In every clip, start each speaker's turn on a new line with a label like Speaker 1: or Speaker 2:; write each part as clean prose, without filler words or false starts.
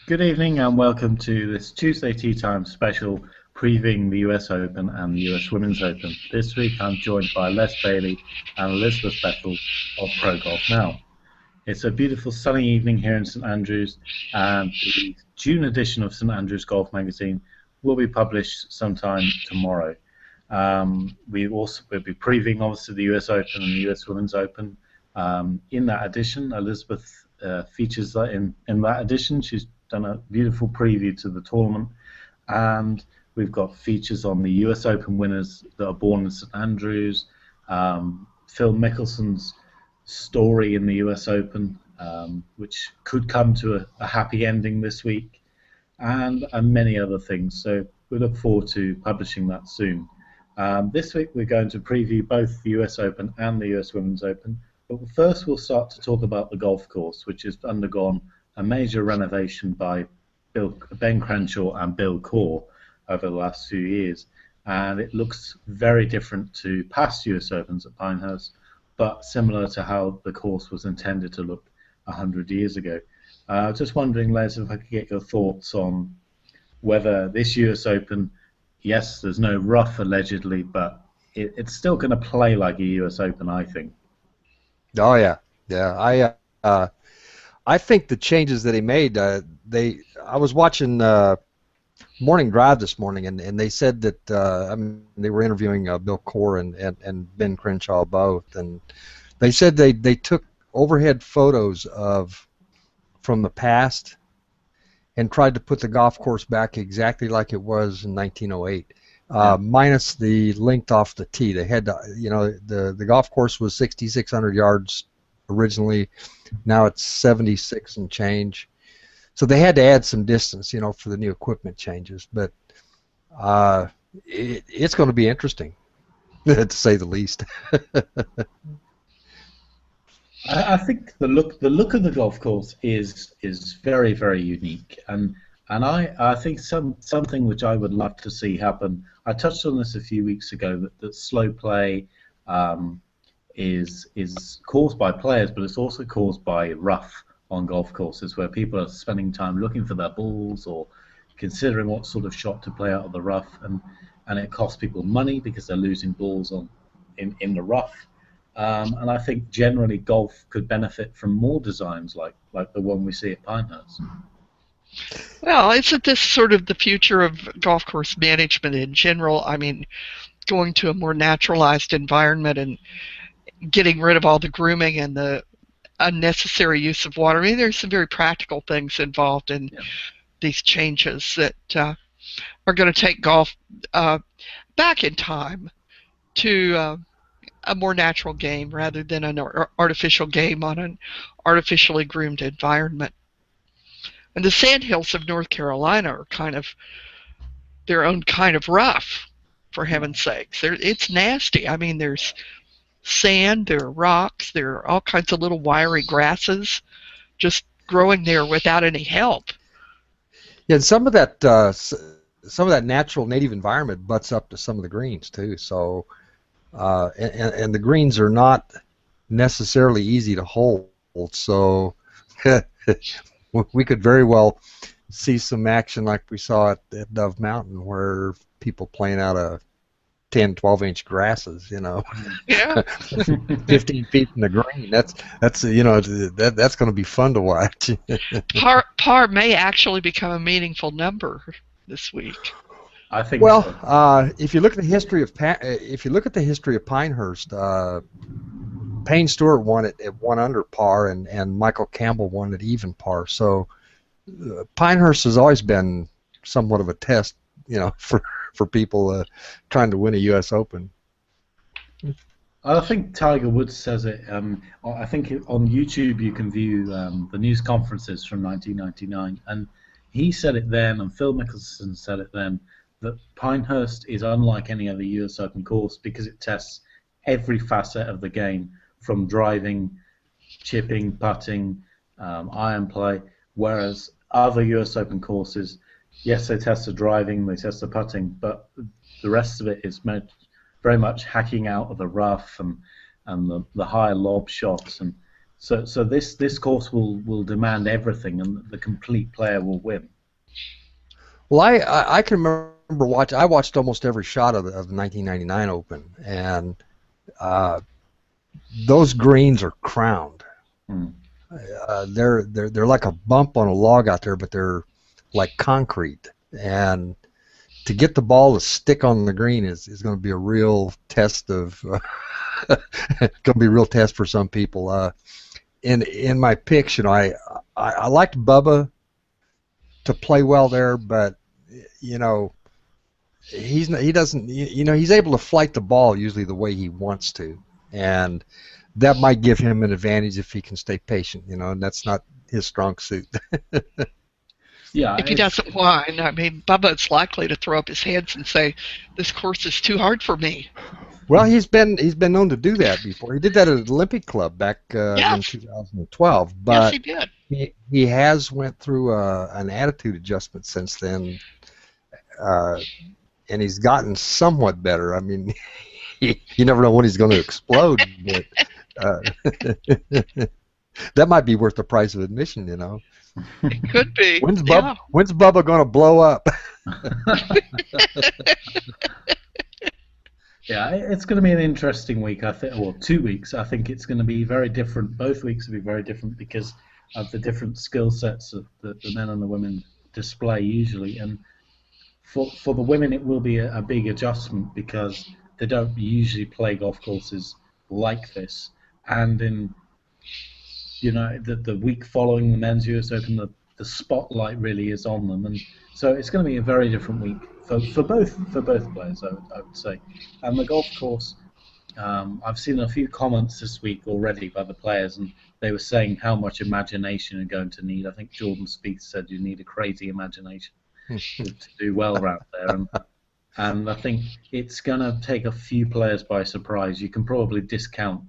Speaker 1: Good evening and welcome to this Tuesday Tea Time special previewing the US Open and the US Women's Open. This week I'm joined by Les Bailey and Elizabeth Bethel of Pro Golf Now. It's a beautiful sunny evening here in St Andrews, and the June edition of St Andrews Golf Magazine will be published sometime tomorrow. We'll be previewing obviously the US Open and the US Women's Open. In that edition, Elizabeth features in that edition. She's done a beautiful preview to the tournament, and we've got features on the US Open winners that are born in St Andrews, Phil Mickelson's story in the US Open, which could come to a happy ending this week, and many other things. So we look forward to publishing that soon. This week we're going to preview both the US Open and the US Women's Open, but first we'll start to talk about the golf course, which has undergone a major renovation by Ben Crenshaw and Bill Coore over the last few years, and it looks very different to past US Opens at Pinehurst, but similar to how the course was intended to look 100 years ago. Just wondering, Les, if I could get your thoughts on whether this US Open, yes, there's no rough allegedly, but it's still going to play like a US Open, I think.
Speaker 2: Oh yeah. I think the changes that he made. I was watching Morning Drive this morning, and they said that they were interviewing Bill Coore and Ben Crenshaw both, and they said they took overhead photos from the past and tried to put the golf course back exactly like it was in 1908. Minus the length off the tee. They had to, the golf course was 6,600 yards originally. Now it's 76 and change. So they had to add some distance, for the new equipment changes. But it's going to be interesting, to say the least.
Speaker 1: I think the look of the golf course is very, very unique, and I think something which I would love to see happen. I touched on this a few weeks ago, that slow play is caused by players, but it's also caused by rough on golf courses, where people are spending time looking for their balls or considering what sort of shot to play out of the rough, and it costs people money because they're losing balls in the rough. And I think generally golf could benefit from more designs like the one we see at Pinehurst.
Speaker 3: Well, isn't this sort of the future of golf course management in general? I mean, going to a more naturalized environment and getting rid of all the grooming and the unnecessary use of water. I mean, there's some very practical things involved in these changes that are going to take golf back in time to a more natural game rather than an artificial game on an artificially groomed environment. And the sandhills of North Carolina are kind of their own kind of rough, for heaven's sakes. It's nasty. I mean, there's sand, there are rocks, there are all kinds of little wiry grasses just growing there without any help.
Speaker 2: Yeah, and some of that natural native environment butts up to some of the greens too. So, and the greens are not necessarily easy to hold. So. We could very well see some action like we saw at Dove Mountain, where people playing out of 10, 12-inch grasses,
Speaker 3: Yeah.
Speaker 2: 15 feet from the green. That's going to be fun to watch.
Speaker 3: Par may actually become a meaningful number this week.
Speaker 1: I think.
Speaker 2: Well,
Speaker 1: so.
Speaker 2: If you look at the history of Pinehurst, Payne Stewart won it at 1 under par, and Michael Campbell won at even par. So Pinehurst has always been somewhat of a test, for people trying to win a U.S. Open.
Speaker 1: I think Tiger Woods says it. I think on YouTube you can view the news conferences from 1999, and he said it then, and Phil Mickelson said it then, that Pinehurst is unlike any other U.S. Open course because it tests every facet of the game, from driving, chipping, putting, iron play, whereas other US Open courses, yes, they test the driving, they test the putting, but the rest of it is very much hacking out of the rough and the higher lob shots, and So this course will demand everything, and the complete player will win.
Speaker 2: Well, I can remember I watched almost every shot of the 1999 Open, and those greens are crowned.
Speaker 1: Mm.
Speaker 2: They're like a bump on a log out there, but they're like concrete. And to get the ball to stick on the green is going to be a real test of going to be a real test for some people. In my picks, I liked Bubba to play well there, but he's able to flight the ball usually the way he wants to, and that might give him an advantage if he can stay patient, and that's not his strong suit.
Speaker 1: Yeah,
Speaker 3: if he doesn't whine, I mean, Bubba's likely to throw up his hands and say, "This course is too hard for me."
Speaker 2: Well, he's been known to do that before. He did that at Olympic Club back in 2012. But
Speaker 3: yes, he did.
Speaker 2: He has went through an attitude adjustment since then, and he's gotten somewhat better. I mean, you never know when he's going to explode, but that might be worth the price of admission,
Speaker 3: It could be.
Speaker 2: When's Bubba going to blow up?
Speaker 1: Yeah, it's going to be an interesting week, I think, or 2 weeks. I think it's going to be very different. Both weeks will be very different because of the different skill sets that the men and the women display usually. And for the women, it will be a big adjustment because they don't usually play golf courses like this. And in the week following the men's US Open, the spotlight really is on them, and so it's going to be a very different week for both players, I would say. And the golf course, I've seen a few comments this week already by the players, and they were saying how much imagination you're going to need. I think Jordan Spieth said you need a crazy imagination to do well around there, and I think it's going to take a few players by surprise. You can probably discount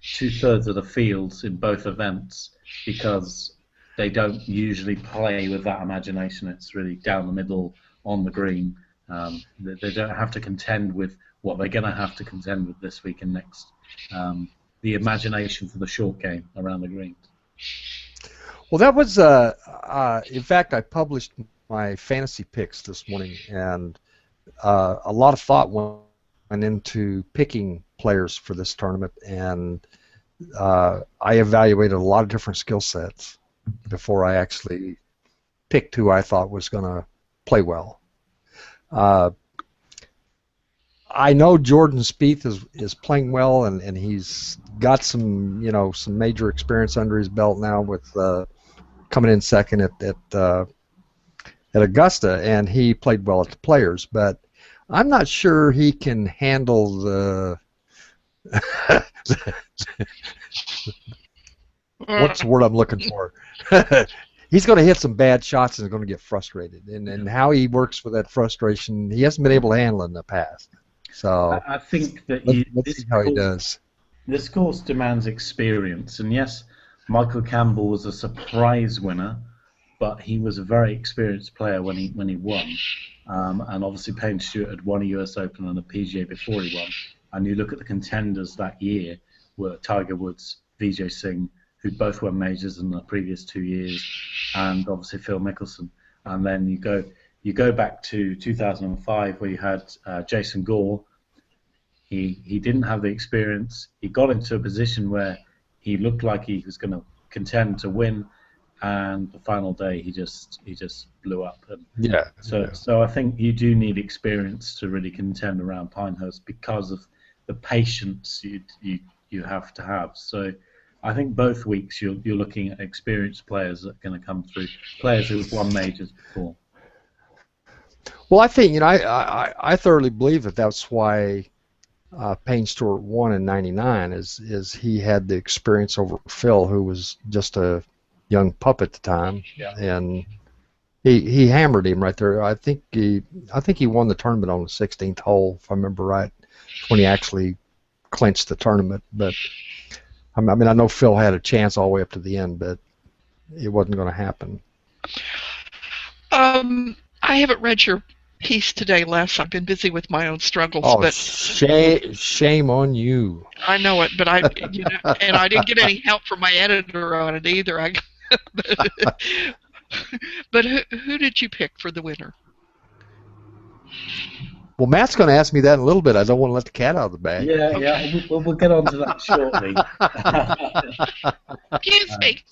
Speaker 1: 2/3 of the fields in both events because they don't usually play with that imagination. It's really down the middle on the green. They don't have to contend with what they're going to have to contend with this week and next. The imagination for the short game around the greens.
Speaker 2: Well, that was, in fact, I published my fantasy picks this morning, and a lot of thought went into picking players for this tournament, and I evaluated a lot of different skill sets before I actually picked who I thought was going to play well. I know Jordan Spieth is playing well, and he's got some some major experience under his belt now with coming in second at Augusta, and he played well at the Players, but I'm not sure he can handle the what's the word I'm looking for? He's going to hit some bad shots and is going to get frustrated, and how he works with that frustration, he hasn't been able to handle it in the past. So
Speaker 1: I think that
Speaker 2: let's see how he does.
Speaker 1: This course demands experience, and yes, Michael Campbell was a surprise winner, but he was a very experienced player when he won. And obviously Payne Stewart had won a US Open and a PGA before he won. And you look at the contenders that year were Tiger Woods, Vijay Singh, who both won majors in the previous 2 years, and obviously Phil Mickelson. And then you go back to 2005 where you had Jason Gore. He didn't have the experience. He got into a position where he looked like he was going to contend to win, and the final day he just blew up. And so I think you do need experience to really contend around Pinehurst because of the patience you have to have. So I think both weeks you're looking at experienced players that are going to come through, players who've won majors before.
Speaker 2: Well, I think I thoroughly believe that's why Payne Stewart won in '99 is he had the experience over Phil, who was just a young pup at the time, and he hammered him right there. I think he won the tournament on the 16th hole, if I remember right, when he actually clinched the tournament. But I mean, I know Phil had a chance all the way up to the end, but it wasn't going to happen.
Speaker 3: I haven't read your peace today, Les. I've been busy with my own struggles,
Speaker 2: Oh,
Speaker 3: but
Speaker 2: shame on you.
Speaker 3: I know it. But and I didn't get any help from my editor on it either. But who did you pick for the winner?
Speaker 2: Well, Matt's going to ask me that in a little bit. I don't want to let the cat out of the bag.
Speaker 1: Yeah, okay. Yeah, we'll get on to that shortly.
Speaker 3: Excuse me.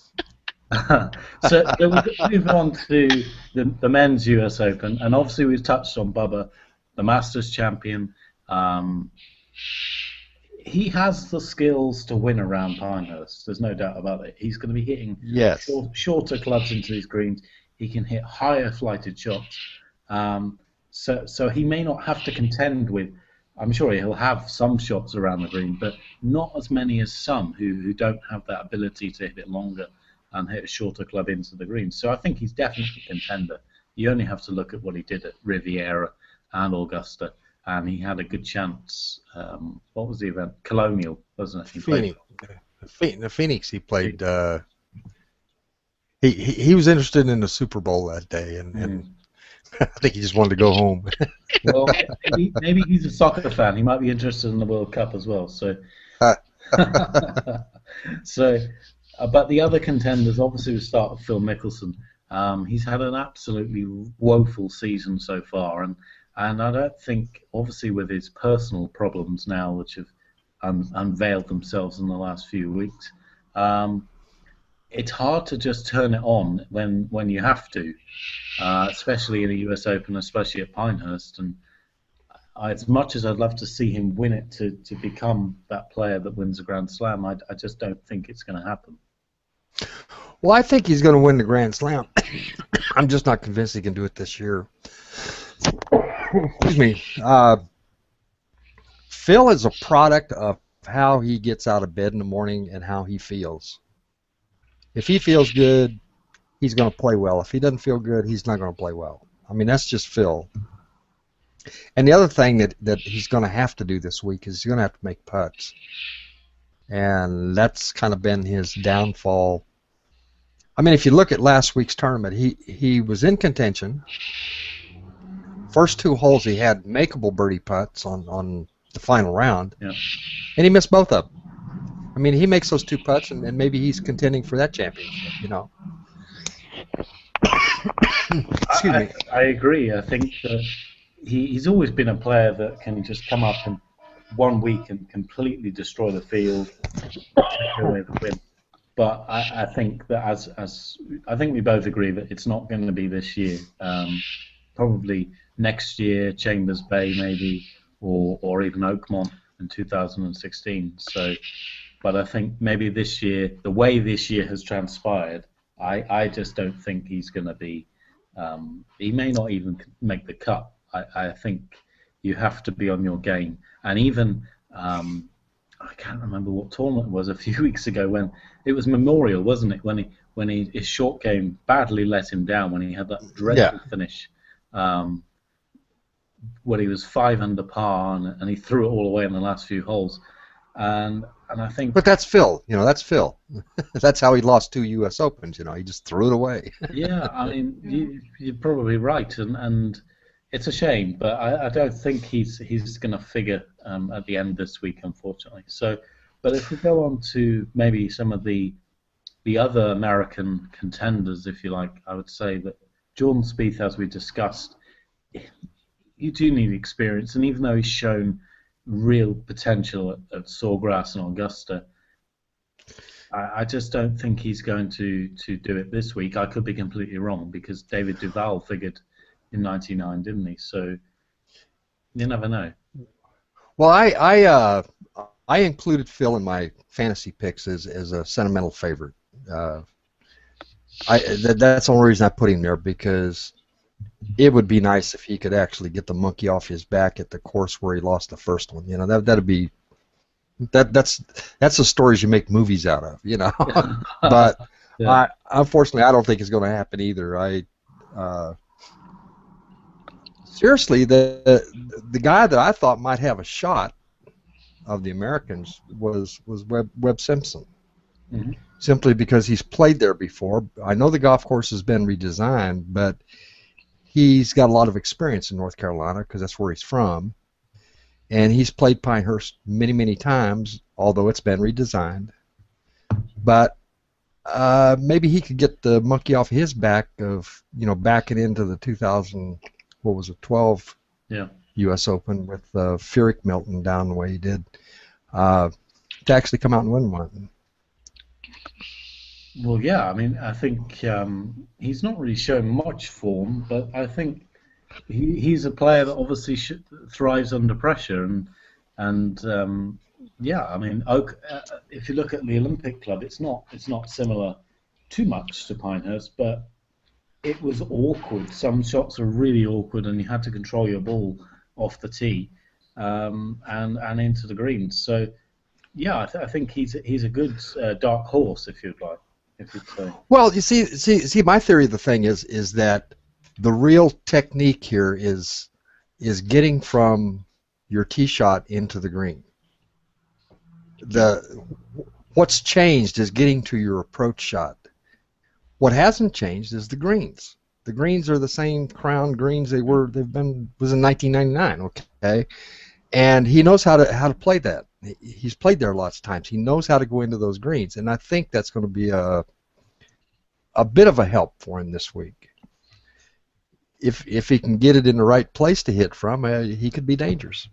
Speaker 1: So we'll move on to the men's US Open, and obviously we've touched on Bubba, the Masters champion. He has the skills to win around Pinehurst. There's no doubt about it. He's going to be hitting shorter clubs into these greens. He can hit higher flighted shots. So he may not have to contend with. I'm sure he'll have some shots around the green, but not as many as some who don't have that ability to hit it longer and hit a shorter club into the green. So I think he's definitely a contender. You only have to look at what he did at Riviera and Augusta, and he had a good chance. What was the event? Colonial, wasn't it?
Speaker 2: The Phoenix he played. He was interested in the Super Bowl that day, and I think he just wanted to go home.
Speaker 1: Well, maybe he's a soccer fan. He might be interested in the World Cup as well. So, but the other contenders, obviously, we start with Phil Mickelson. He's had an absolutely woeful season so far, and I don't think, obviously, with his personal problems now, which have unveiled themselves in the last few weeks, it's hard to just turn it on when you have to, especially in the US Open, especially at Pinehurst. And as much as I'd love to see him win it to become that player that wins a Grand Slam, I just don't think it's going to happen.
Speaker 2: Well, I think he's going to win the Grand Slam. I'm just not convinced he can do it this year. Excuse me. Phil is a product of how he gets out of bed in the morning and how he feels. If he feels good, he's going to play well. If he doesn't feel good, he's not going to play well. I mean, that's just Phil. And the other thing that he's going to have to do this week is he's going to have to make putts. And that's kind of been his downfall. I mean, if you look at last week's tournament, he was in contention. First two holes he had makeable birdie putts on the final round. Yeah. And he missed both of them. I mean, he makes those two putts, and maybe he's contending for that championship, you know. Excuse me.
Speaker 1: I agree. I think that he's always been a player that can just come up in 1 week and completely destroy the field, take away the win. But I think that as I think we both agree that it's not going to be this year. Probably next year, Chambers Bay maybe, or even Oakmont in 2016. So. But I think maybe this year, the way this year has transpired, I just don't think he's going to be. He may not even make the cut. I think you have to be on your game. And even I can't remember what tournament it was a few weeks ago when it was Memorial, wasn't it? When his short game badly let him down when he had that dreadful finish. When he was 5 under par and he threw it all away in the last few holes. And I think,
Speaker 2: but that's Phil. You know, that's Phil. That's how he lost 2 U.S. Opens. You know, he just threw it away.
Speaker 1: Yeah, I mean, you're probably right, and it's a shame, but I don't think he's going to figure at the end this week, unfortunately. So, but if we go on to maybe some of the other American contenders, if you like, I would say that Jordan Spieth, as we discussed, you do need experience, and even though he's shown real potential at Sawgrass and Augusta, I just don't think he's going to do it this week. I could be completely wrong because David Duval figured in '99, didn't he? So you never know.
Speaker 2: Well, I included Phil in my fantasy picks as a sentimental favorite. That's the only reason I put him there, because it would be nice if he could actually get the monkey off his back at the course where he lost the first one. You know, that'd be that's the stories you make movies out of. You know, but yeah. Unfortunately, I don't think it's going to happen either. Seriously, the guy that I thought might have a shot of the Americans was Webb Simpson. Mm-hmm. Simply because he's played there before. I know the golf course has been redesigned, but he's got a lot of experience in North Carolina because that's where he's from, and he's played Pinehurst many, many times, although it's been redesigned. But maybe he could get the monkey off his back of, backing into the 2012 U.S. Open with Furyk melting down the way he did, to actually come out and win one.
Speaker 1: Well, yeah, I mean, I think he's not really shown much form, but I think he's a player that obviously thrives under pressure, and yeah, I mean, Oak. If you look at the Olympic Club, it's not similar too much to Pinehurst, but it was awkward. Some shots were really awkward, and you had to control your ball off the tee and into the greens. So, yeah, I think he's a good dark horse, if you'd like.
Speaker 2: Well, you see, my theory of the thing is that the real technique here is getting from your tee shot into the green. What's changed is getting to your approach shot. What hasn't changed is the greens. The greens are the same crown greens was in 1999, okay? And he knows how to play that. He's played there lots of times. He knows how to go into those greens, and I think that's going to be a bit of a help for him this week. If he can get it in the right place to hit from, he could be dangerous.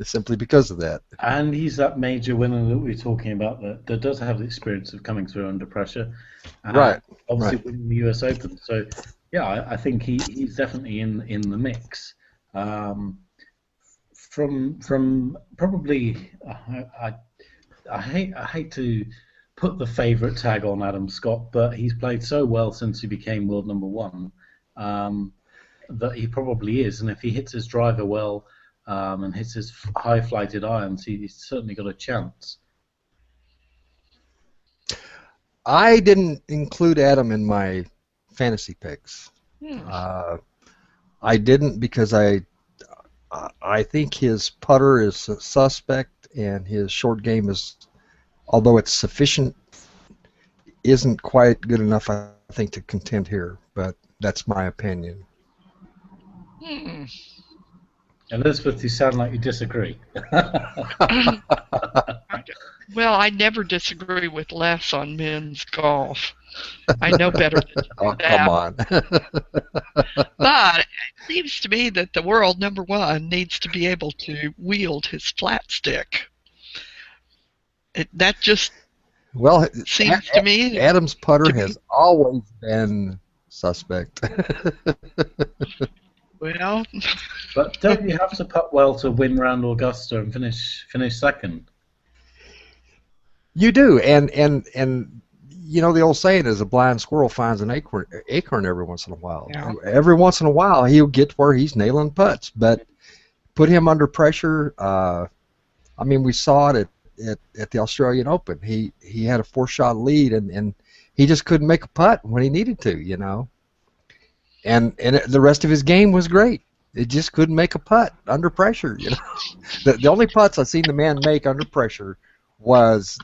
Speaker 2: Simply because of that.
Speaker 1: And he's that major winner that we're talking about that does have the experience of coming through under pressure.
Speaker 2: Right.
Speaker 1: Obviously winning the US Open. So, yeah, I think he's definitely in the mix. From probably, I hate to put the favourite tag on Adam Scott, but he's played so well since he became world number one that he probably is. And if he hits his driver well, and hits his high-flighted irons, he's certainly got a chance.
Speaker 2: I didn't include Adam in my fantasy picks. I didn't because I think his putter is suspect, and his short game is, although it's sufficient, isn't quite good enough, I think, to contend here. But that's my opinion.
Speaker 1: Elizabeth, you sound like you disagree.
Speaker 3: Well, I never disagree with Les on men's golf. I know better than that.
Speaker 2: Come on.
Speaker 3: But it seems to me that the world number one needs to be able to wield his flat stick. That just seems to me.
Speaker 2: Adam's putter has always been suspect.
Speaker 3: Well,
Speaker 1: but don't you have to putt well to win round Augusta and finish second?
Speaker 2: You do, and you know the old saying is a blind squirrel finds an acorn every once in a while.
Speaker 3: Yeah.
Speaker 2: Every once in a while he'll get where he's nailing putts, but put him under pressure. I mean, we saw it at the Australian Open. He had a 4-shot lead and he just couldn't make a putt when he needed to, you know. And the rest of his game was great. It just couldn't make a putt under pressure, you know. The only putts I've seen the man make under pressure was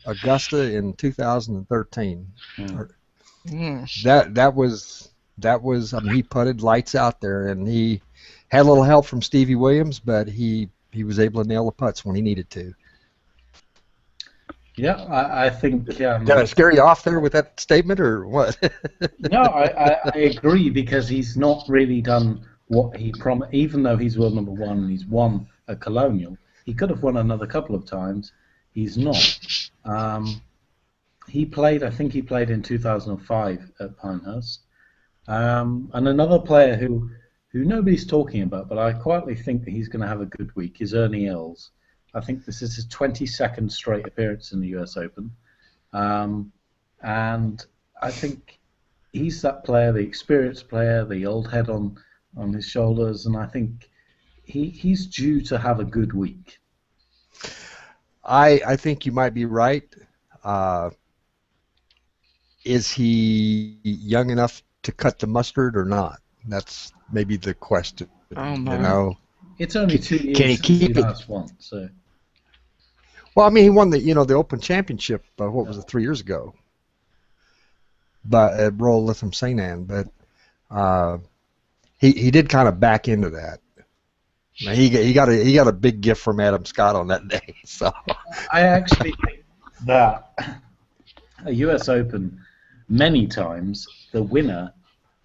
Speaker 2: Augusta in 2013. That was I mean, he putted lights out there, and he had a little help from Stevie Williams, but he was able to nail the putts when he needed to.
Speaker 1: Yeah, I think.
Speaker 2: Did I scare you off there with that statement, or what?
Speaker 1: No, I agree, because he's not really done what he promised. Even though he's world number one and he's won a Colonial, he could have won another couple of times. He's not. He played. I think he played in 2005 at Pinehurst. And another player who nobody's talking about, but I quietly think that he's going to have a good week, is Ernie Els. I think this is his 22nd straight appearance in the US Open. And I think he's that player, the experienced player, the old head on his shoulders, and I think he's due to have a good week.
Speaker 2: I think you might be right. Is he young enough to cut the mustard or not? That's maybe the question.
Speaker 3: Oh my.
Speaker 2: You know,
Speaker 1: it's only 2 years
Speaker 2: can he
Speaker 1: since
Speaker 2: keep
Speaker 1: he
Speaker 2: it?
Speaker 1: last won. So.
Speaker 2: Well, I mean, he won the Open Championship. What was it, 3 years ago? But at Royal Lytham St. Anne. But he did kind of back into that. Now, he got a big gift from Adam Scott on that day. So
Speaker 1: I actually think that a US Open, many times the winner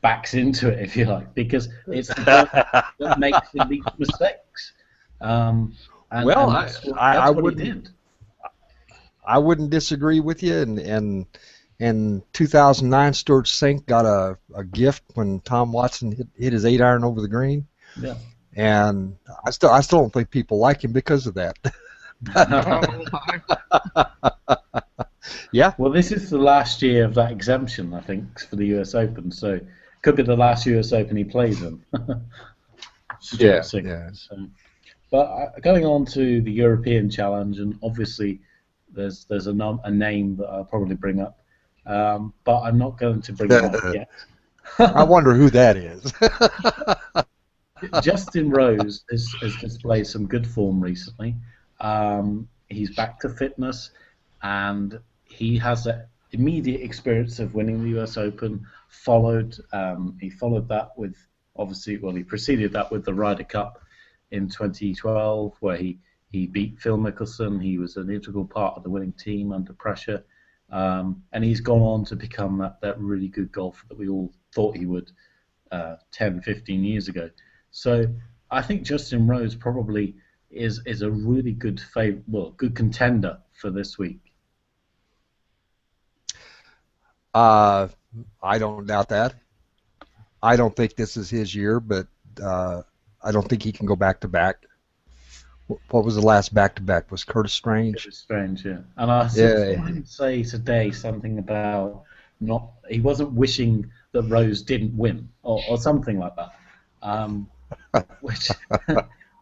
Speaker 1: backs into it, if you like, because it's the person that makes the least mistakes. And that's what he did.
Speaker 2: I wouldn't disagree with you. And in 2009, Stuart Sink got a gift when Tom Watson hit his 8-iron over the green.
Speaker 1: Yeah.
Speaker 2: And I still don't think people like him because of that. Yeah.
Speaker 1: Well, this is the last year of that exemption, I think, for the US Open. So it could be the last US Open he plays in.
Speaker 2: Yeah.
Speaker 1: So, but going on to the European Challenge, and obviously there's a name that I'll probably bring up, but I'm not going to bring it up yet.
Speaker 2: I wonder who that is.
Speaker 1: Justin Rose has displayed some good form recently. He's back to fitness, and he has an immediate experience of winning the US Open. He followed that with, obviously, well, he preceded that with the Ryder Cup in 2012, where he beat Phil Mickelson. He was an integral part of the winning team under pressure, and he's gone on to become that really good golfer that we all thought he would 10, 15 years ago. So I think Justin Rose probably is a really good good contender for this week.
Speaker 2: I don't doubt that. I don't think this is his year, but I don't think he can go back to back. What was the last back to back? Was Curtis Strange?
Speaker 1: Curtis Strange, yeah. And I saw him say today something about he wasn't wishing that Rose didn't win or something like that. Which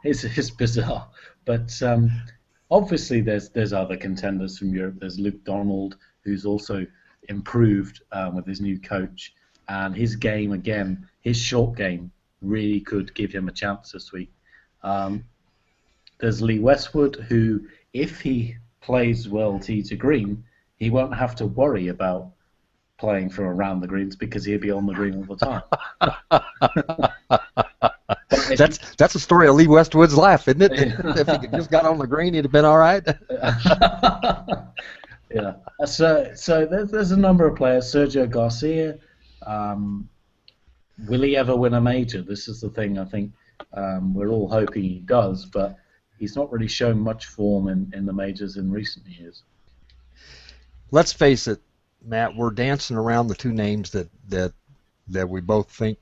Speaker 1: is bizarre, but obviously there's other contenders from Europe. There's Luke Donald, who's also improved with his new coach, and his game again, his short game really could give him a chance this week. There's Lee Westwood, who, if he plays well tee to green, he won't have to worry about playing from around the greens because he'll be on the green all the time.
Speaker 2: That's a story of Lee Westwood's life, isn't it? If he just got on the green, he'd have been all right.
Speaker 1: Yeah. So there's a number of players. Sergio Garcia. Will he ever win a major? This is the thing. I think we're all hoping he does, but he's not really shown much form in the majors in recent years.
Speaker 2: Let's face it, Matt. We're dancing around the two names that we both think.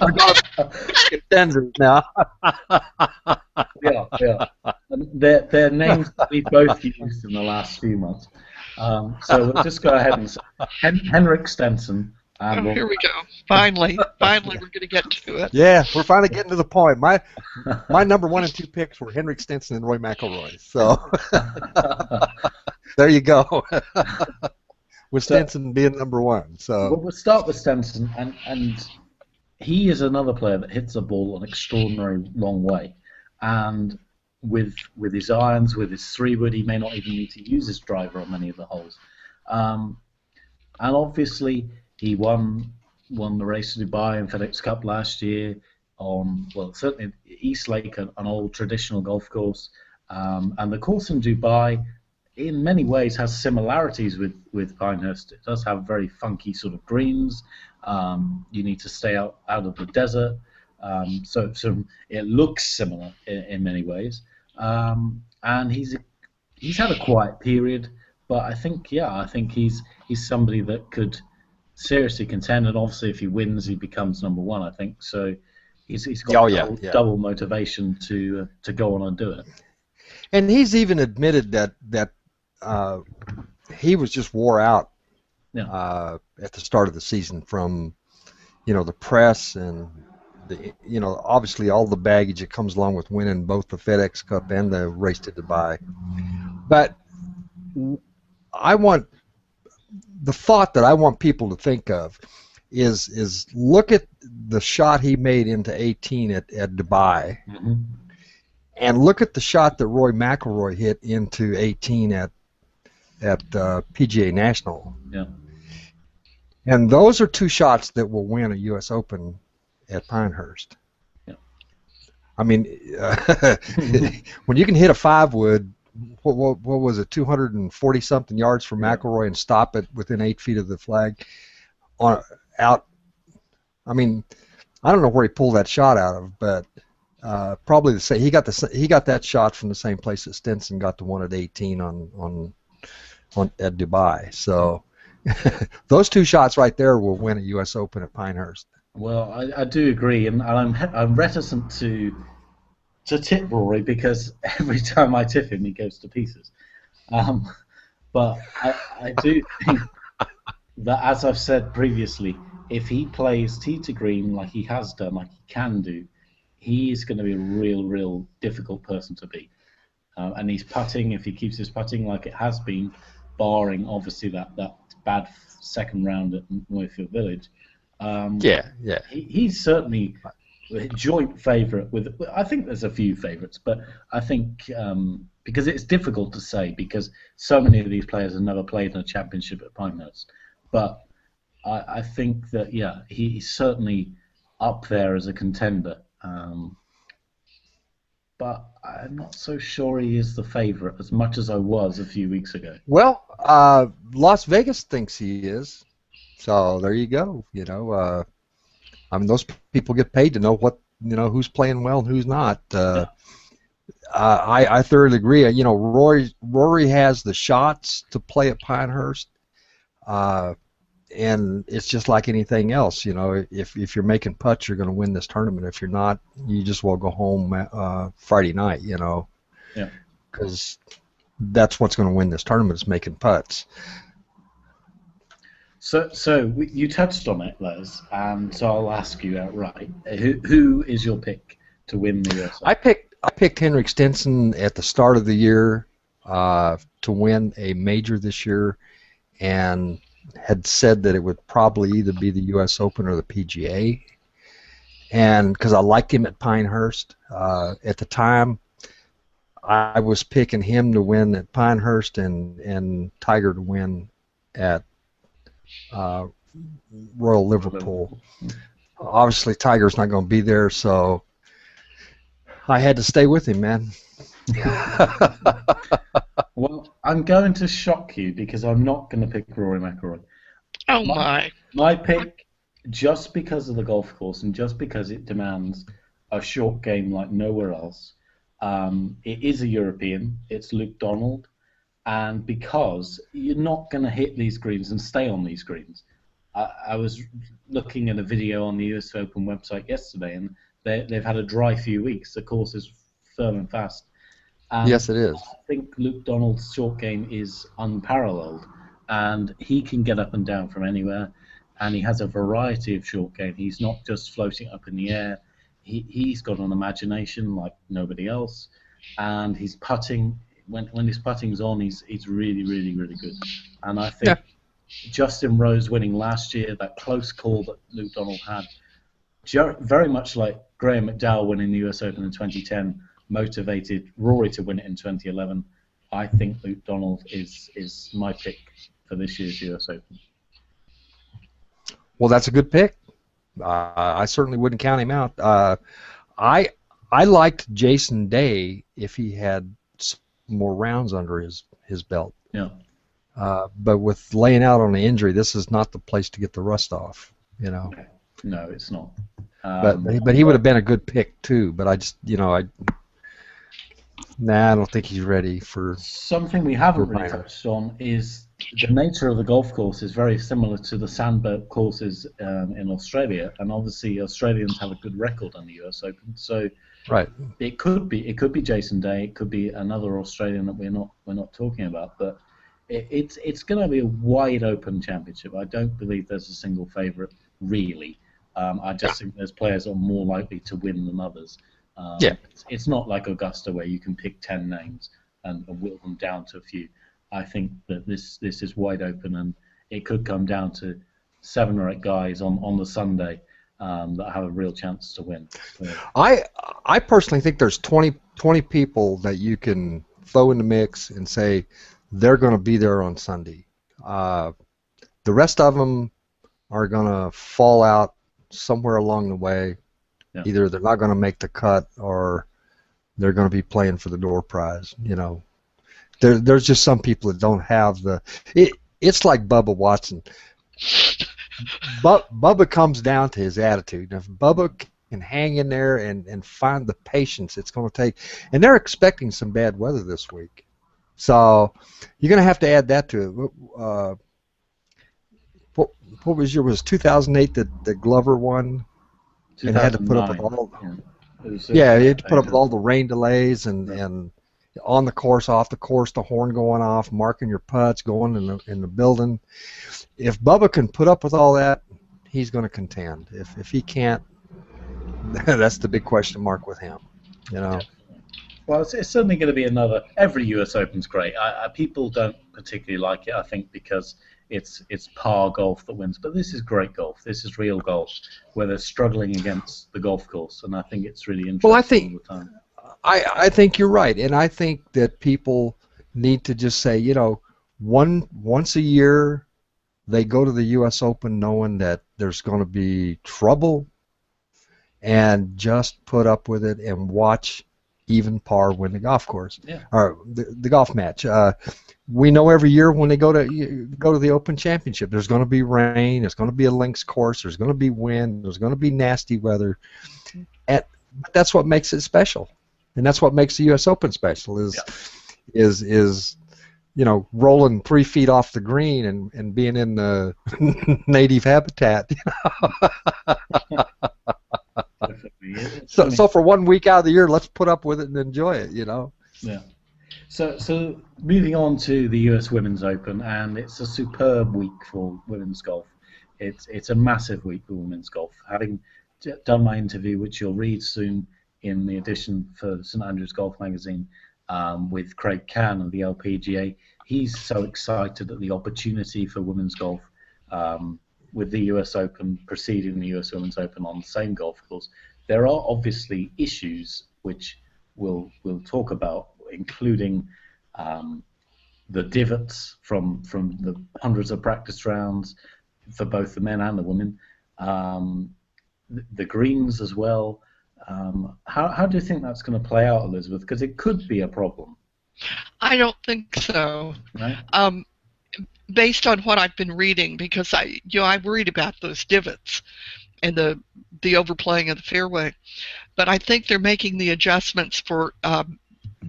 Speaker 2: We're going to contenders now.
Speaker 1: Yeah. They're names that we've both used in the last few months. So we'll just go ahead and say Henrik Stenson.
Speaker 3: Here we go. Finally, we're going to get to it.
Speaker 2: Yeah, we're finally getting to the point. My number 1 and 2 picks were Henrik Stenson and Roy McIlroy. So there you go. With Stenson being number 1. So
Speaker 1: we'll start with Stenson, and he is another player that hits the ball an extraordinary long way, and with his irons, with his 3-wood, he may not even need to use his driver on many of the holes. And obviously, he won the race to Dubai and FedEx Cup last year on, well, certainly East Lake, an old traditional golf course, and the course in Dubai, in many ways, has similarities with Pinehurst. It does have very funky sort of greens. You need to stay out of the desert, so it looks similar in many ways. And he's had a quiet period, but I think he's somebody that could seriously contend. And obviously, if he wins, he becomes number 1. I think so. He's got double motivation to go on and do it.
Speaker 2: And he's even admitted that he was just wore out at the start of the season from, the press and obviously all the baggage that comes along with winning both the FedEx Cup and the race to Dubai. But the thought that I want people to think of is look at the shot he made into 18 at Dubai.
Speaker 1: Mm-hmm.
Speaker 2: And look at the shot that Roy McIlroy hit into 18 at PGA National.
Speaker 1: Yeah.
Speaker 2: And those are two shots that will win a U.S. Open at Pinehurst.
Speaker 1: Yeah.
Speaker 2: I mean, when you can hit a 5-wood, what was it, 240 something yards from McIlroy and stop it within 8 feet of the flag, out. I mean, I don't know where he pulled that shot out of, but probably the same. He got that shot from the same place that Stenson got the one at 18 on at Dubai. So those two shots right there will win a U.S. Open at Pinehurst.
Speaker 1: Well, I do agree, and I'm reticent to tip Rory because every time I tip him, he goes to pieces. But I do think that, as I've said previously, if he plays tee to green like he has done, like he can do, he's going to be a real difficult person to beat. And he's putting, if he keeps his putting like it has been, barring obviously that bad second round at Moorfield Village. He's certainly a joint favourite with. I think there's a few favourites, but I think because it's difficult to say because so many of these players have never played in a championship at Pinehurst. But I think that he's certainly up there as a contender. But I'm not so sure he is the favourite as much as I was a few weeks ago.
Speaker 2: Well, Las Vegas thinks he is, so there you go. I mean, those people get paid to know who's playing well and who's not. I thoroughly agree. Rory has the shots to play at Pinehurst, and it's just like anything else. If you're making putts, you're going to win this tournament. If you're not, you just will go home Friday night. Because that's what's going to win this tournament is making putts.
Speaker 1: So you touched on it, Les, and so I'll ask you outright: who is your pick to win the US?
Speaker 2: I picked Henrik Stenson at the start of the year to win a major this year, and had said that it would probably either be the U.S. Open or the PGA, and because I liked him at Pinehurst at the time, I was picking him to win at Pinehurst and Tiger to win at Royal Liverpool. Obviously, Tiger's not going to be there, so I had to stay with him, man.
Speaker 1: Well, I'm going to shock you because I'm not going to pick Rory McIlroy.
Speaker 3: Oh my!
Speaker 1: My pick, just because of the golf course and just because it demands a short game like nowhere else. It is a European. It's Luke Donald, and because you're not going to hit these greens and stay on these greens. I was looking at a video on the US Open website yesterday, and they've had a dry few weeks. The course is firm and fast.
Speaker 2: Yes, it is.
Speaker 1: I think Luke Donald's short game is unparalleled, and he can get up and down from anywhere, and he has a variety of short game. He's not just floating up in the air. He's got an imagination like nobody else, and he's putting. When his putting's on, he's really good. And I think Justin Rose winning last year, that close call that Luke Donald had, very much like Graham McDowell winning the US Open in 2010, motivated Rory to win it in 2011. I think Luke Donald is my pick for this year's US Open.
Speaker 2: Well, that's a good pick. I certainly wouldn't count him out. I liked Jason Day if he had some more rounds under his belt.
Speaker 1: Yeah.
Speaker 2: But with laying out on the injury, this is not the place to get the rust off.
Speaker 1: No, it's not.
Speaker 2: But he would have been a good pick too. But I just I don't think he's ready for
Speaker 1: something we haven't really touched on is the nature of the golf course is very similar to the sandbelt courses in Australia, and obviously Australians have a good record on the US Open. So
Speaker 2: right,
Speaker 1: it could be Jason Day, it could be another Australian that we're not talking about, but it's going to be a wide open championship. I don't believe there's a single favourite really. I just think there's players that are more likely to win than others. It's not like Augusta where you can pick 10 names and whittle them down to a few. I think that this is wide open, and it could come down to 7 or 8 guys on the Sunday that have a real chance to win. So,
Speaker 2: I personally think there's 20 people that you can throw in the mix and say they're going to be there on Sunday. The rest of them are going to fall out somewhere along the way.
Speaker 1: Yeah.
Speaker 2: Either they're not going to make the cut or they're going to be playing for the door prize. You know, there's just some people that don't have the. It's like Bubba Watson. Bubba comes down to his attitude. If Bubba can hang in there and find the patience it's going to take, and they're expecting some bad weather this week, so you're going to have to add that to it. What was was 2008 that Glover won, and had to put up with all. Yeah, he had to put up with all the rain delays and on the course, off the course, the horn going off, marking your putts, going in the building. If Bubba can put up with all that, he's going to contend. If he can't, that's the big question mark with him. You know.
Speaker 1: Well, it's certainly going to be another. Every U.S. Open's great. People don't particularly like it, I think, because it's par golf that wins. But this is great golf. This is real golf, where they're struggling against the golf course, and I think it's really interesting.
Speaker 2: Well, I think
Speaker 1: all the time.
Speaker 2: I think you're right, and I think that people need to just say, you know, once a year they go to the U.S. Open knowing that there's going to be trouble, and just put up with it and watch even par win the golf course, or the golf match. We know every year when they go to the Open Championship, there's going to be rain, there's going to be a links course, there's going to be wind, there's going to be nasty weather, but that's what makes it special. And that's what makes the U.S. Open special is you know, rolling 3 feet off the green and being in the native habitat. So for 1 week out of the year, let's put up with it and enjoy it. You know.
Speaker 1: Yeah. So moving on to the U.S. Women's Open, and it's a superb week for women's golf. It's a massive week for women's golf. Having done my interview, which you'll read soon in the edition for St Andrews Golf Magazine with Craig Cann of the LPGA, he's so excited at the opportunity for women's golf with the US Open preceding the US Women's Open on the same golf course. There are obviously issues which we'll talk about, including the divots from the hundreds of practice rounds for both the men and the women, the greens as well. How do you think that's going to play out, Elizabeth? Because it could be a problem.
Speaker 3: I don't think so.
Speaker 1: Right?
Speaker 3: Based on what I've been reading, because I worried about those divots and the overplaying of the fairway, but I think they're making the adjustments for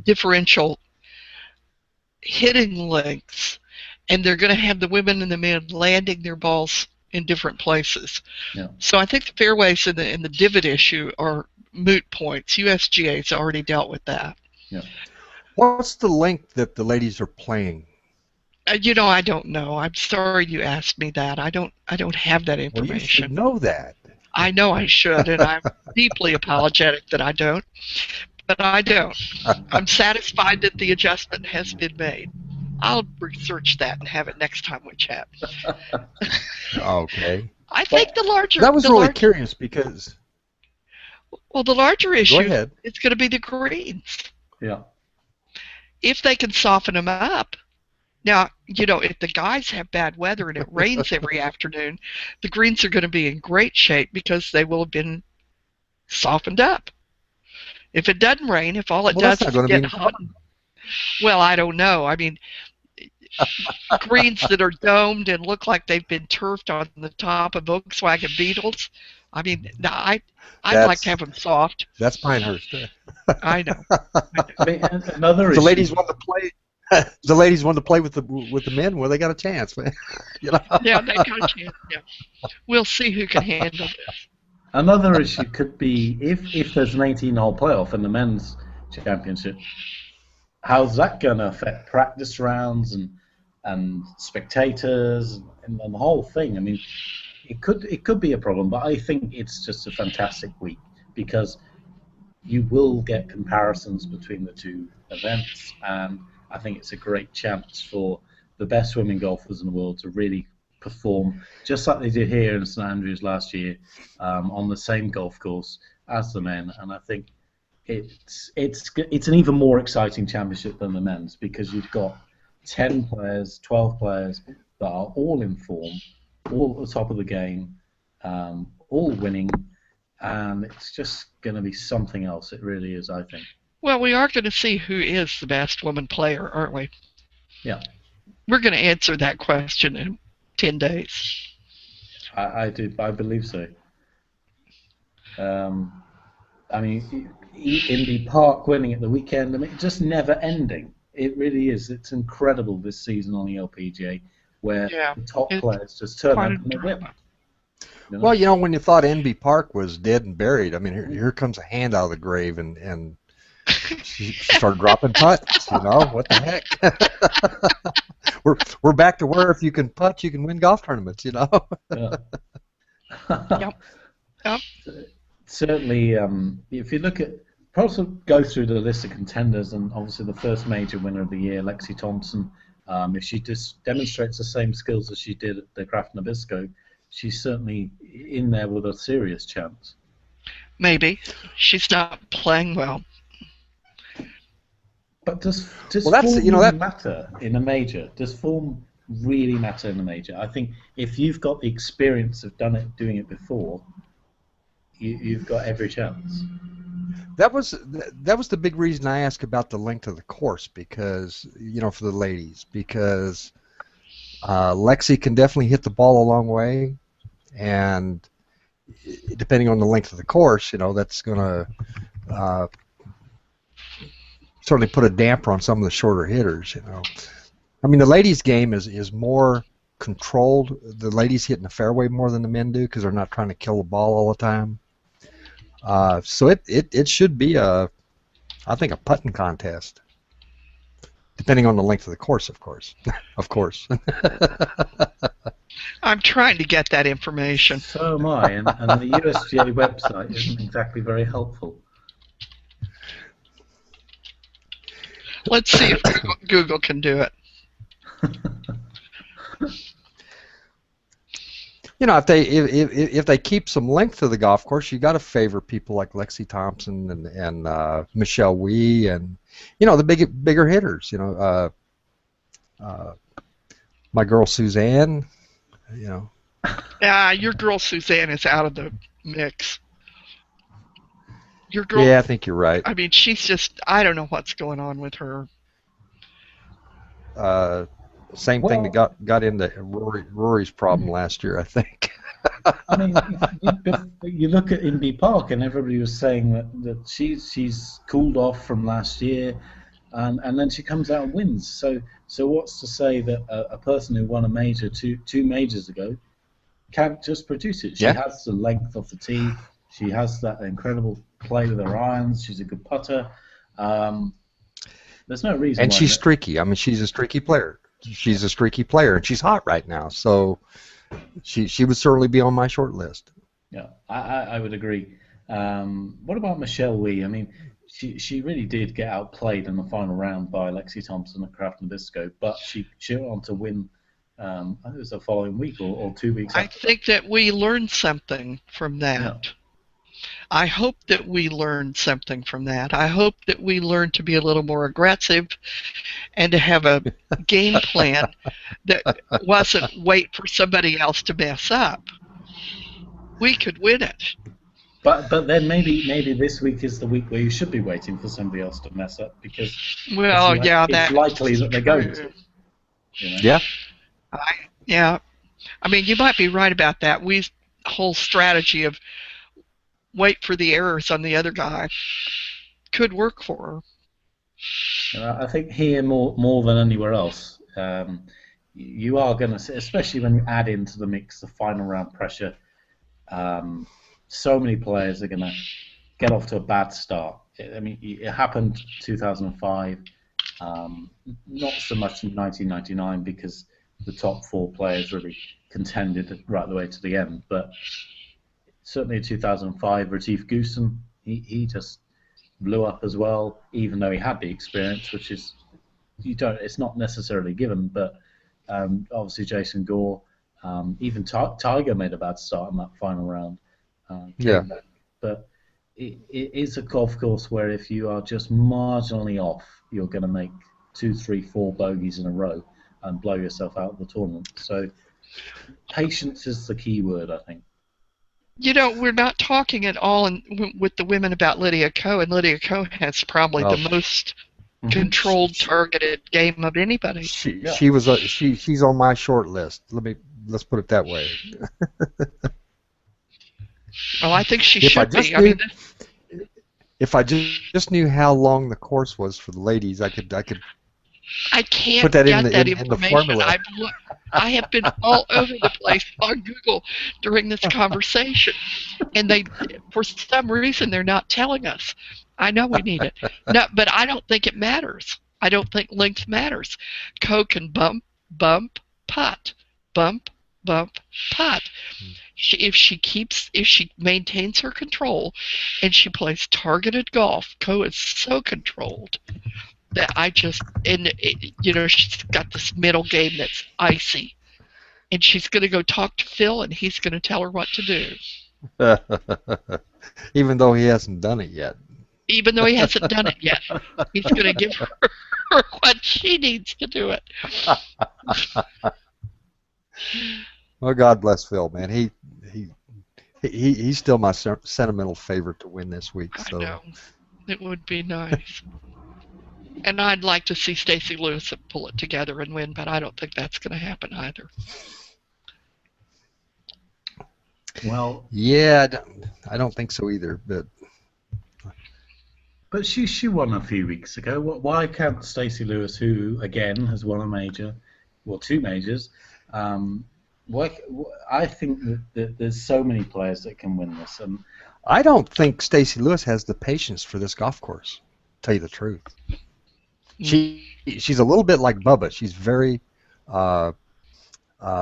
Speaker 3: differential hitting lengths, and they're going to have the women and the men landing their balls in different places.
Speaker 1: Yeah.
Speaker 3: So I think the fairways and the divot issue are moot points. USGA's already dealt with that.
Speaker 1: Yeah.
Speaker 2: What's the length that the ladies are playing?
Speaker 3: You know, I don't know. I'm sorry you asked me that. I don't have that information.
Speaker 2: Well, you should know that.
Speaker 3: I know I should, and I'm deeply apologetic that I don't. But I don't. I'm satisfied that the adjustment has been made. I'll research that and have it next time we chat.
Speaker 2: Okay.
Speaker 3: I think the larger...
Speaker 2: That was really curious because...
Speaker 3: Well, the larger issue
Speaker 2: ahead.
Speaker 3: is going to be the greens.
Speaker 1: Yeah.
Speaker 3: If they can soften them up. Now, you know, if the guys have bad weather and it rains every afternoon, the greens are going to be in great shape because they will have been softened up. If it doesn't rain, if all it does is get hot, well, I don't know. I mean, greens that are domed and look like they've been turfed on the top of Volkswagen Beetles, I mean, I'd like to have them soft.
Speaker 2: That's Pinehurst.
Speaker 3: I know.
Speaker 1: I mean, another issue.
Speaker 2: The ladies want to play. The ladies want to play with the men. Well, they got a chance, man. You know?
Speaker 3: Yeah, they got a chance. Yeah. We'll see who can handle this.
Speaker 1: Another issue could be if there's an 18-hole playoff in the men's championship, how's that going to affect practice rounds and spectators and the whole thing? I mean, it could be a problem, but I think it's just a fantastic week because you will get comparisons between the two events, and I think it's a great chance for the best women golfers in the world to really perform just like they did here in St Andrews last year on the same golf course as the men. And I think it's an even more exciting championship than the men's because you've got 10 players, 12 players that are all in form, all at the top of the game, all winning, and it's just going to be something else. It really is, I think.
Speaker 3: Well, we are going to see who is the best woman player, aren't we?
Speaker 1: Yeah.
Speaker 3: We're going to answer that question in 10 days.
Speaker 1: I believe so. I mean, Indy Park winning at the weekend, I mean, it's just never ending. It really is. It's incredible this season on the LPGA, where the top players just turn up and they win.
Speaker 2: You know? Well, when you thought Enby Park was dead and buried, I mean, here comes a hand out of the grave, and she started dropping putts. What the heck? we're back to where if you can putt, you can win golf tournaments.
Speaker 1: Yeah.
Speaker 3: Yep.
Speaker 1: Certainly, if you look at, also go through the list of contenders, and obviously the first major winner of the year, Lexi Thompson. If she just demonstrates the same skills as she did at the Kraft Nabisco, she's certainly in there with a serious chance.
Speaker 3: Maybe. She's not playing well.
Speaker 1: But does form matter in a major? Does form really matter in a major? I think if you've got the experience of doing it before, you've got every chance.
Speaker 2: That was the big reason I asked about the length of the course, because for the ladies, because Lexi can definitely hit the ball a long way, and depending on the length of the course, that's going to certainly put a damper on some of the shorter hitters. I mean, the ladies' game is more controlled. The ladies hit in the fairway more than the men do because they're not trying to kill the ball all the time. So it should be I think a putting contest, depending on the length of the course, of course. Of course.
Speaker 3: I'm trying to get that information.
Speaker 1: So am I, and the USGA website isn't exactly very helpful.
Speaker 3: Let's see if Google can do it.
Speaker 2: If they keep some length to the golf course, you got to favor people like Lexi Thompson and Michelle Wie and the bigger hitters. My girl Suzanne.
Speaker 3: Yeah, your girl Suzanne is out of the mix. Your girl.
Speaker 2: Yeah, I think you're right.
Speaker 3: I mean, she's just. I don't know what's going on with her.
Speaker 2: Same thing that got into Rory's problem last year, I think.
Speaker 1: I mean, you look at Inby Park, and everybody was saying that she's cooled off from last year, and then she comes out and wins. So what's to say that a person who won a major two majors ago can't just produce it? She has the length of the tee. She has that incredible play with her irons. She's a good putter. There's no reason.
Speaker 2: And she's streaky. I mean, she's a streaky player. She's a streaky player, and she's hot right now. So she would certainly be on my short list.
Speaker 1: Yeah, I would agree. What about Michelle Wie? I mean, she really did get outplayed in the final round by Lexi Thompson at Kraft Nabisco, but she went on to win. I think it was the following week or 2 weeks.
Speaker 3: I think that we learned something from that. Yeah. I hope that we learned something from that. I hope that we learned to be a little more aggressive and to have a game plan that wasn't wait for somebody else to mess up. We could win it.
Speaker 1: But then maybe this week is the week where you should be waiting for somebody else to mess up, because it's likely that they're going to.
Speaker 2: Yeah.
Speaker 3: I mean, you might be right about that. Whole strategy of wait for the errors on the other guy could work for her.
Speaker 1: I think here more than anywhere else, you are going to see, especially when you add into the mix the final round pressure, so many players are going to get off to a bad start. I mean, it happened 2005, not so much in 1999 because the top four players really contended right the way to the end, but certainly in 2005, Retief Goosen, he just blew up as well, even though he had the experience, which is it's not necessarily given, but obviously Jason Gore, even Tiger made a bad start in that final round. But it is a golf course where if you are just marginally off, you're going to make 2, 3, 4 bogeys in a row and blow yourself out of the tournament. So Patience is the key word, I think.
Speaker 3: You know, we're not talking at all with the women about Lydia Ko, and Lydia Ko has probably
Speaker 2: Well,
Speaker 3: the most controlled, targeted game of anybody.
Speaker 2: She's on my short list. Let's put it that way.
Speaker 3: Well, I think she should be.
Speaker 2: If I just knew how long the course was for the ladies, I can't
Speaker 3: put that
Speaker 2: in
Speaker 3: that
Speaker 2: the
Speaker 3: information.
Speaker 2: formula.
Speaker 3: I have been all over the place on Google during this conversation, and for some reason, they're not telling us. I know we need it. No, but I don't think it matters. I don't think length matters. Ko can bump, putt, bump, putt. If she maintains her control, and she plays targeted golf, Ko is so controlled that she's got this middle game that's icy, and she's going to go talk to Phil, and he's going to tell her what to do.
Speaker 2: Even though he hasn't done it yet.
Speaker 3: Even though he hasn't done it yet, he's going to give her what she needs to do it.
Speaker 2: Well, God bless Phil, man. He's still my sentimental favorite to win this week. So.
Speaker 3: I know. It would be nice. And I'd like to see Stacey Lewis pull it together and win, but I don't think that's going to happen either.
Speaker 1: Well,
Speaker 2: yeah, I don't think so either.
Speaker 1: But she won a few weeks ago. Why can't Stacey Lewis, who again has won a major, well, 2 majors? I think that there's so many players that can win this, and
Speaker 2: I don't think Stacey Lewis has the patience for this golf course. To tell you the truth. She's a little bit like Bubba. She's very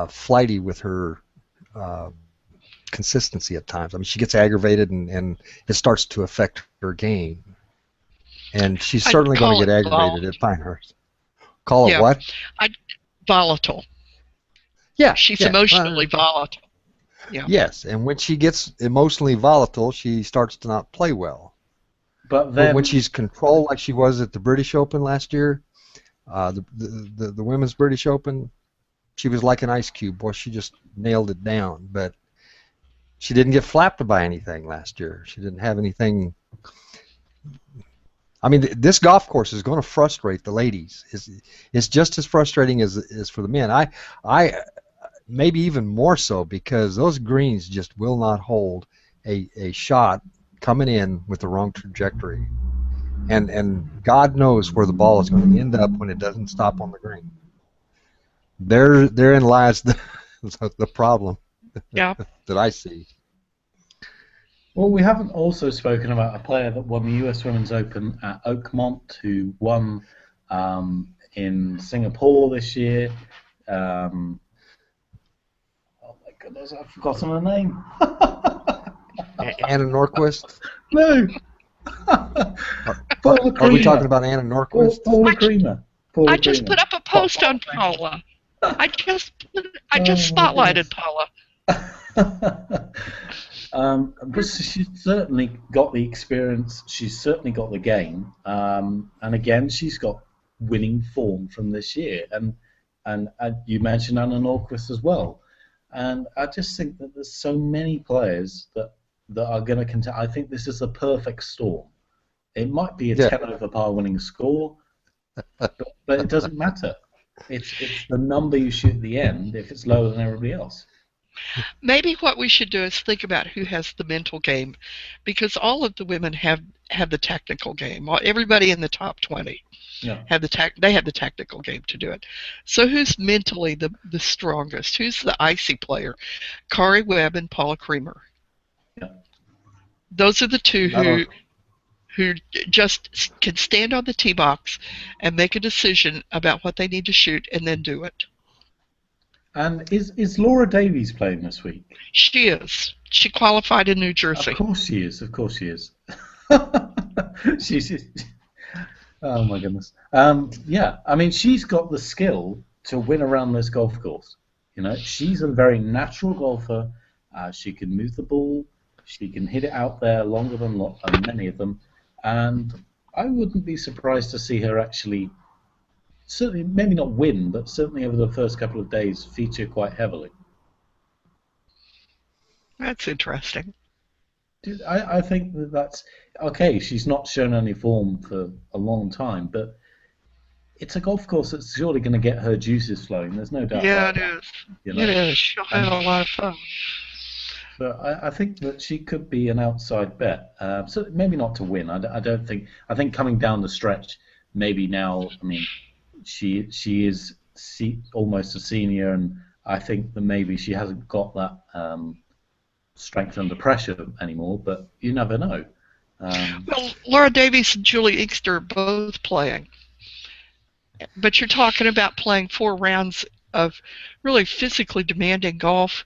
Speaker 2: flighty with her consistency at times. I mean, she gets aggravated, and it starts to affect her game. And she's certainly going to get aggravated at Pinehurst. Call it what?
Speaker 3: Volatile.
Speaker 2: Yeah.
Speaker 3: She's emotionally volatile. Yeah.
Speaker 2: Yes, and when she gets emotionally volatile, she starts to not play well.
Speaker 1: But then,
Speaker 2: when she's controlled like she was at the British Open last year, the Women's British Open, she was like an ice cube. Boy, she just nailed it down. But she didn't get flapped by anything last year. She didn't have anything. I mean, this golf course is going to frustrate the ladies. It's just as frustrating as for the men. I maybe even more so, because those greens just will not hold a shot coming in with the wrong trajectory, and God knows where the ball is going to end up when it doesn't stop on the green. Therein lies the problem that I see.
Speaker 1: Well, we haven't also spoken about a player that won the US Women's Open at Oakmont, who won in Singapore this year. Oh my goodness, I've forgotten her name.
Speaker 2: Anna Norquist?
Speaker 1: No.
Speaker 2: Are we talking about Anna Norquist?
Speaker 1: Paula Creamer.
Speaker 3: I just put up a post on Paula. I just spotlighted Paula.
Speaker 1: But she's certainly got the experience. She's certainly got the game. And again, she's got winning form from this year. And you mentioned Anna Norquist as well. And I just think that there's so many players that are going to contend. I think this is a perfect storm. It might be a 10 over par winning score, but it doesn't matter. It's the number you shoot at the end if it's lower than everybody else.
Speaker 3: Maybe what we should do is think about who has the mental game, because all of the women have the technical game. Everybody in the top 20 have the technical game to do it. So who's mentally the strongest? Who's the icy player? Kari Webb and Paula Creamer.
Speaker 1: Yeah.
Speaker 3: Those are the two who just can stand on the tee box and make a decision about what they need to shoot and then do it.
Speaker 1: And is Laura Davies playing this week?
Speaker 3: She is. She qualified in New Jersey.
Speaker 1: Of course she is. She's. Oh my goodness. Yeah, I mean, she's got the skill to win around this golf course. You know, she's a very natural golfer. She can move the ball. She can hit it out there longer than many of them. And I wouldn't be surprised to see her actually certainly maybe not win, but certainly over the first couple of days feature quite heavily.
Speaker 3: That's interesting.
Speaker 1: I think that's okay. She's not shown any form for a long time, but it's a golf course that's surely going to get her juices flowing. There's no doubt.
Speaker 3: Yeah,
Speaker 1: about
Speaker 3: it
Speaker 1: that,
Speaker 3: is.
Speaker 1: you know?
Speaker 3: It is. She'll have a lot of fun.
Speaker 1: So I think that she could be an outside bet. So maybe not to win. I don't think. I think coming down the stretch, maybe now. I mean, she is almost a senior, and I think that maybe she hasn't got that strength under pressure anymore. But you never know.
Speaker 3: Well, Laura Davies and Julie Inkster are both playing. But you're talking about playing 4 rounds of really physically demanding golf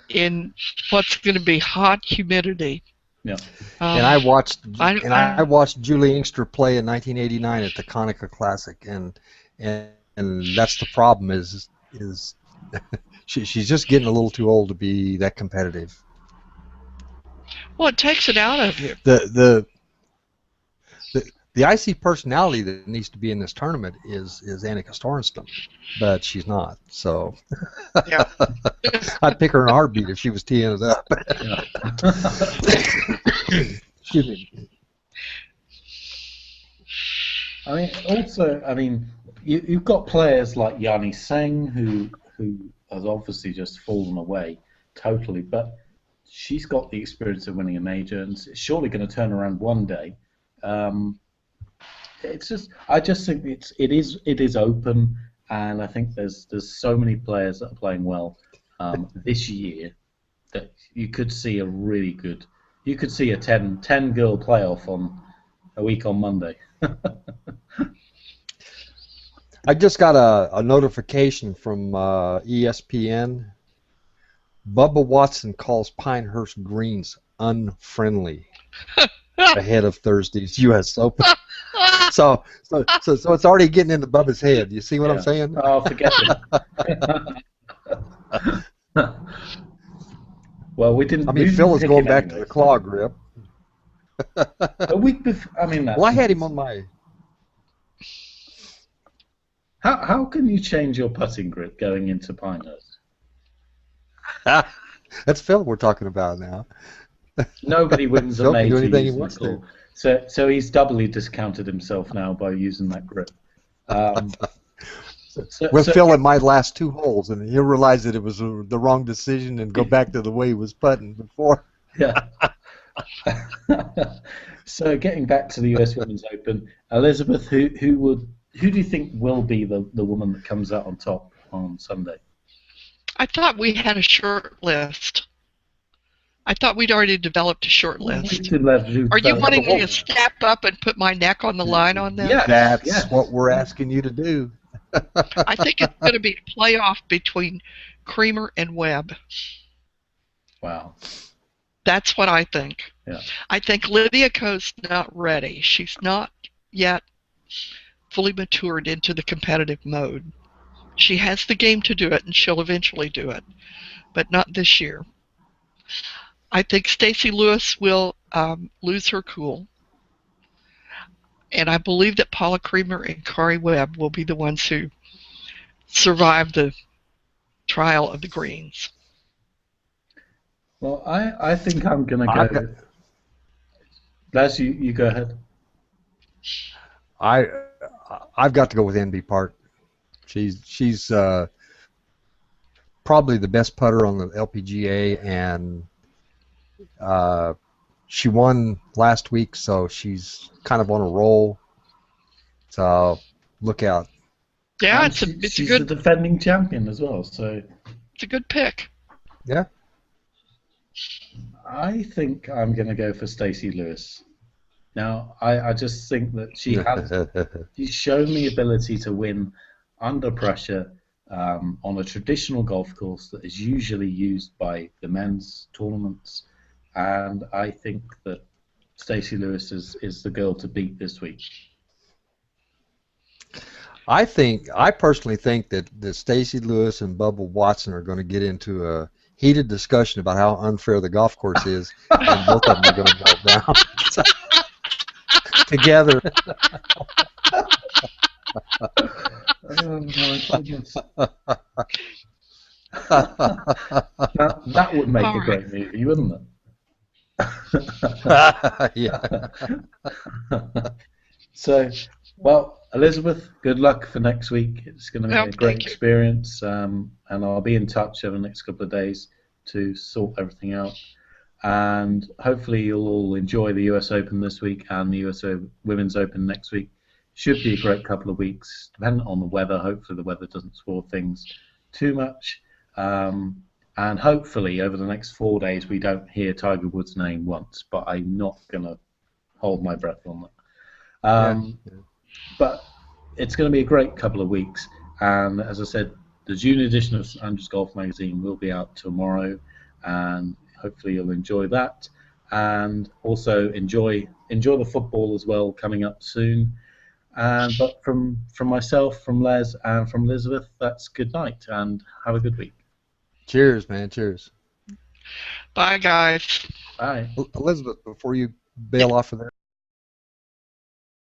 Speaker 3: in what's going to be hot humidity.
Speaker 1: Yeah.
Speaker 2: And I watched Julie Inkster play in 1989 at the Konica Classic, and that's the problem is she's just getting a little too old to be that competitive.
Speaker 3: Well, it takes it out of you.
Speaker 2: The IC personality that needs to be in this tournament is Annika Sorenstam, but she's not. So
Speaker 3: Yeah.
Speaker 2: I'd pick her in a heartbeat if she was teeing it up. Excuse me.
Speaker 1: I mean, you've got players like Yani Tseng who has obviously just fallen away totally, but she's got the experience of winning a major and is surely going to turn around one day. I just think it is open, and I think there's so many players that are playing well this year that you could see a 10 girl playoff on a week on Monday.
Speaker 2: I just got a notification from ESPN. Bubba Watson calls Pinehurst Greens unfriendly ahead of Thursday's U.S. Open. So it's already getting into Bubba's head. You see what I'm saying?
Speaker 1: Oh, forget it. Well, we didn't.
Speaker 2: I mean, Phil is going back to the claw grip.
Speaker 1: A week before. I mean,
Speaker 2: well, I had him on my.
Speaker 1: How can you change your putting grip going into Pinehurst?
Speaker 2: That's Phil we're talking about now.
Speaker 1: Nobody wins a major.
Speaker 2: Do anything he wants to.
Speaker 1: So he's doubly discounted himself now by using that grip.
Speaker 2: Phil in my last 2 holes, and he'll realize that it was the wrong decision and go back to the way he was putting before.
Speaker 1: Yeah. So getting back to the U.S. Women's Open, Elizabeth, who do you think will be the woman that comes out on top on Sunday?
Speaker 3: I thought we had a short list. I thought we'd already developed a short list. Are you wanting me to step up and put my neck on the line on this?
Speaker 1: Yeah,
Speaker 2: that's what we're asking you to do.
Speaker 3: I think it's going to be a playoff between Creamer and Webb.
Speaker 1: Wow.
Speaker 3: That's what I think.
Speaker 1: Yeah.
Speaker 3: I think Lydia Ko's not ready. She's not yet fully matured into the competitive mode. She has the game to do it, and she'll eventually do it, but not this year. I think Stacey Lewis will lose her cool, and I believe that Paula Creamer and Kari Webb will be the ones who survive the trial of the greens.
Speaker 1: Well, I think I'm going to go. Les, you go ahead.
Speaker 2: I've got to go with Envy Park. She's probably the best putter on the LPGA, and she won last week, so she's kind of on a roll. So look out.
Speaker 3: Yeah,
Speaker 1: And
Speaker 3: it's
Speaker 1: she's
Speaker 3: a good
Speaker 1: the defending champion as well, so
Speaker 3: it's a good pick.
Speaker 2: Yeah.
Speaker 1: I think I'm going to go for Stacey Lewis. Now, I just think that she's shown the ability to win under pressure on a traditional golf course that is usually used by the men's tournaments, and I think that Stacey Lewis is the girl to beat this week.
Speaker 2: I personally think that Stacey Lewis and Bubba Watson are going to get into a heated discussion about how unfair the golf course is, and both of them are going to melt down together.
Speaker 1: Oh my goodness. That would make
Speaker 3: All
Speaker 1: a
Speaker 3: right.
Speaker 1: great movie, wouldn't it?
Speaker 2: Yeah.
Speaker 1: So, well, Elizabeth, good luck for next week. It's going to be
Speaker 3: Well,
Speaker 1: a great
Speaker 3: thank you.
Speaker 1: experience, and I'll be in touch over the next couple of days to sort everything out. And hopefully, you'll all enjoy the US Open this week and the US Women's Open next week. Should be a great couple of weeks, depending on the weather. Hopefully, the weather doesn't spoil things too much. And hopefully, over the next 4 days, we don't hear Tiger Woods' name once. But I'm not going to hold my breath on that.
Speaker 2: Yeah.
Speaker 1: But it's going to be a great couple of weeks. And as I said, the June edition of St Andrews Golf Magazine will be out tomorrow, and hopefully you'll enjoy that. And also enjoy the football as well coming up soon. But from myself, from Les, and from Elizabeth, that's good night and have a good week.
Speaker 2: Cheers, man. Cheers.
Speaker 3: Bye, guys.
Speaker 1: Bye.
Speaker 2: Elizabeth, before you bail off of there.